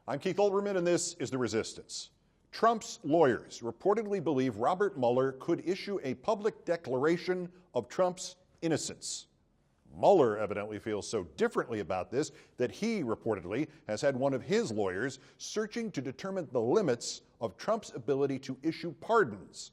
I'm Keith Olbermann, and this is The Resistance. Trump's lawyers reportedly believe Robert Mueller could issue a public declaration of Trump's innocence. Mueller evidently feels so differently about this that he reportedly has had one of his lawyers searching to determine the limits of Trump's ability to issue pardons.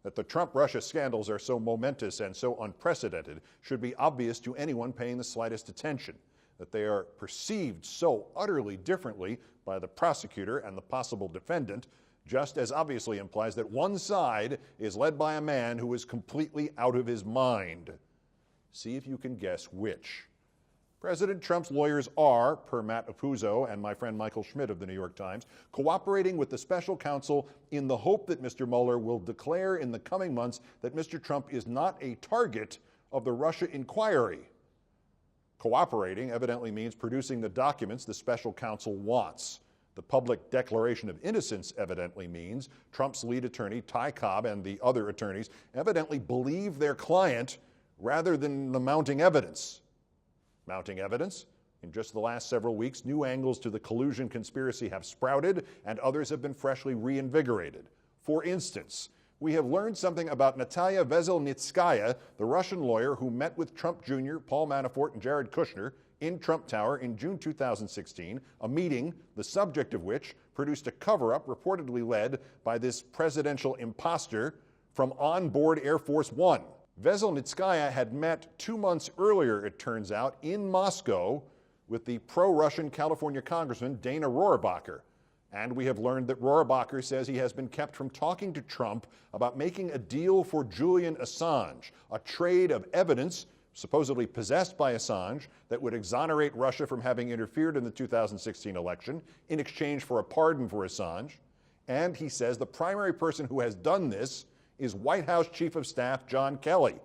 That the Trump-Russia scandals are so momentous and so unprecedented should be obvious to anyone paying the slightest attention. That they are perceived so utterly differently by the prosecutor and the possible defendant just as obviously implies that one side is led by a man who is completely out of his mind. See if you can guess which. President Trump's lawyers are, per Matt Apuzzo and my friend Michael Schmidt of the New York Times, cooperating with the special counsel in the hope that Mr. Mueller will declare in the coming months that Mr. Trump is not a target of the Russia inquiry. Cooperating evidently means producing the documents the special counsel wants. The public declaration of innocence evidently means Trump's lead attorney, Ty Cobb, and the other attorneys evidently believe their client rather than the mounting evidence. Mounting evidence? In just the last several weeks, new angles to the collusion conspiracy have sprouted, and others have been freshly reinvigorated. For instance, we have learned something about Natalia Veselnitskaya, the Russian lawyer who met with Trump Jr., Paul Manafort, and Jared Kushner in Trump Tower in June 2016, a meeting, the subject of which produced a cover-up reportedly led by this presidential imposter from onboard Air Force One. Veselnitskaya had met 2 months earlier, it turns out, in Moscow with the pro-Russian California Congressman Dana Rohrabacher. And we have learned that Rohrabacher says he has been kept from talking to Trump about making a deal for Julian Assange, a trade of evidence supposedly possessed by Assange that would exonerate Russia from having interfered in the 2016 election in exchange for a pardon for Assange. And he says the primary person who has done this is White House Chief of Staff John Kelly.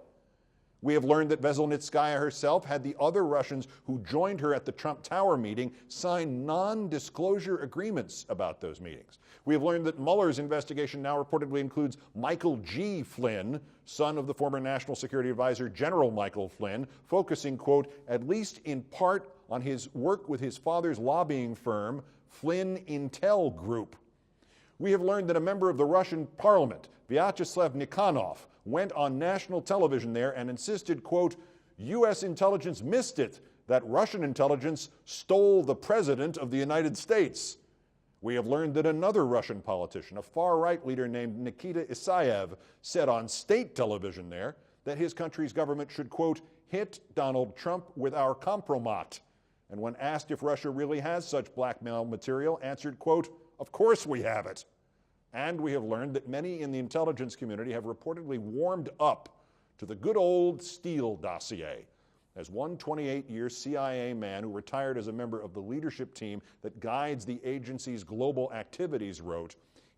We have learned that Veselnitskaya herself had the other Russians who joined her at the Trump Tower meeting sign non-disclosure agreements about those meetings. We have learned that Mueller's investigation now reportedly includes Michael G. Flynn, son of the former National Security Advisor General Michael Flynn, focusing, quote, at least in part on his work with his father's lobbying firm, Flynn Intel Group. We have learned that a member of the Russian parliament, Vyacheslav Nikhanov, went on national television there and insisted, quote, U.S. intelligence missed it, that Russian intelligence stole the president of the United States. We have learned that another Russian politician, a far-right leader named Nikita Isayev, said on state television there that his country's government should, quote, hit Donald Trump with our compromat. And when asked if Russia really has such blackmail material, answered, quote, of course we have it. And we have learned that many in the intelligence community have reportedly warmed up to the good old Steele Dossier. As one 28-year CIA man who retired as a member of the leadership team that guides the agency's global activities wrote,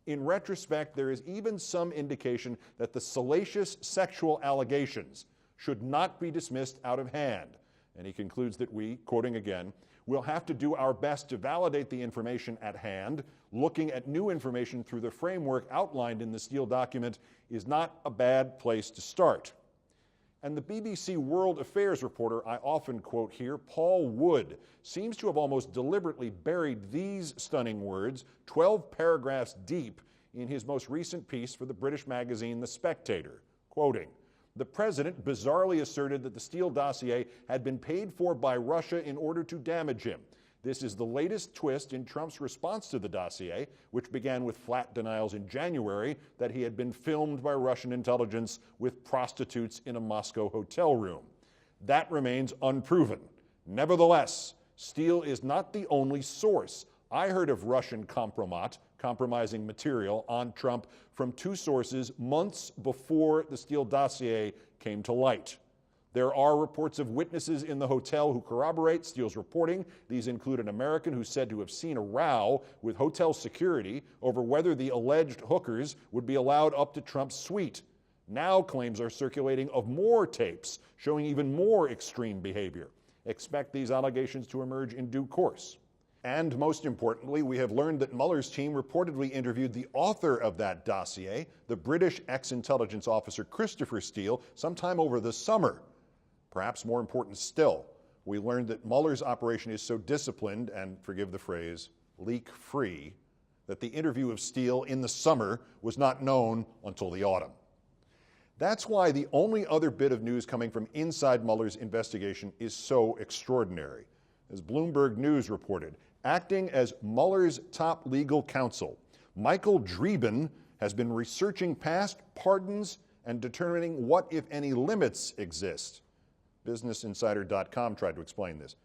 in retrospect, there is even some indication that the salacious sexual allegations should not be dismissed out of hand. And he concludes that we, quoting again, will have to do our best to validate the information at hand. Looking at new information through the framework outlined in the Steele document is not a bad place to start. And the BBC World Affairs reporter I often quote here, Paul Wood, seems to have almost deliberately buried these stunning words 12 paragraphs deep in his most recent piece for the British magazine The Spectator, quoting, the president bizarrely asserted that the Steele dossier had been paid for by Russia in order to damage him. This is the latest twist in Trump's response to the dossier, which began with flat denials in January that he had been filmed by Russian intelligence with prostitutes in a Moscow hotel room. That remains unproven. Nevertheless, Steele is not the only source. I heard of Russian compromat, compromising material on Trump from 2 sources months before the Steele dossier came to light. There are reports of witnesses in the hotel who corroborate Steele's reporting. These include an American who's said to have seen a row with hotel security over whether the alleged hookers would be allowed up to Trump's suite. Now claims are circulating of more tapes showing even more extreme behavior. Expect these allegations to emerge in due course. And most importantly, we have learned that Mueller's team reportedly interviewed the author of that dossier, the British ex-intelligence officer Christopher Steele, sometime over the summer. Perhaps more important still, we learned that Mueller's operation is so disciplined and, forgive the phrase, leak-free, that the interview of Steele in the summer was not known until the autumn. That's why the only other bit of news coming from inside Mueller's investigation is so extraordinary. As Bloomberg News reported, acting as Mueller's top legal counsel, Michael Dreeben has been researching past pardons and determining what, if any, limits exist. BusinessInsider.com tried to explain this.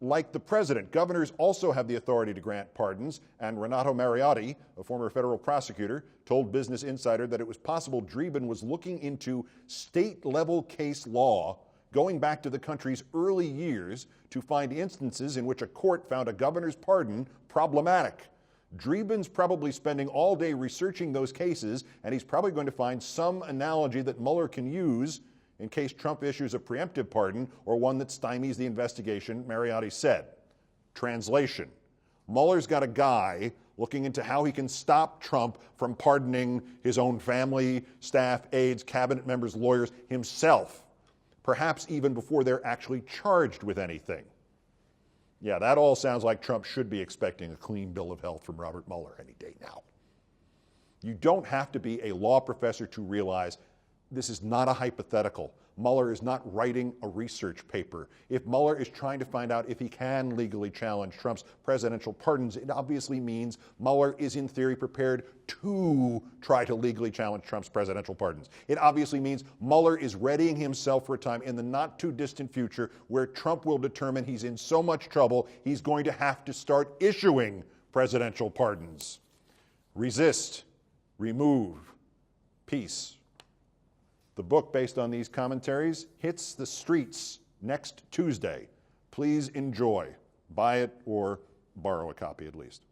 Like the president, governors also have the authority to grant pardons, and Renato Mariotti, a former federal prosecutor, told Business Insider that it was possible Dreeben was looking into state-level case law going back to the country's early years to find instances in which a court found a governor's pardon problematic. Dreeben's probably spending all day researching those cases, and he's probably going to find some analogy that Mueller can use in case Trump issues a preemptive pardon or one that stymies the investigation, Mariotti said. Translation: Mueller's got a guy looking into how he can stop Trump from pardoning his own family, staff, aides, cabinet members, lawyers, himself, perhaps even before they're actually charged with anything. Yeah, that all sounds like Trump should be expecting a clean bill of health from Robert Mueller any day now. You don't have to be a law professor to realize this is not a hypothetical. Mueller is not writing a research paper. If Mueller is trying to find out if he can legally challenge Trump's presidential pardons, it obviously means Mueller is in theory prepared to try to legally challenge Trump's presidential pardons. It obviously means Mueller is readying himself for a time in the not too distant future where Trump will determine he's in so much trouble he's going to have to start issuing presidential pardons. Resist, remove, peace. The book, based on these commentaries, hits the streets next Tuesday. Please enjoy. Buy it or borrow a copy at least.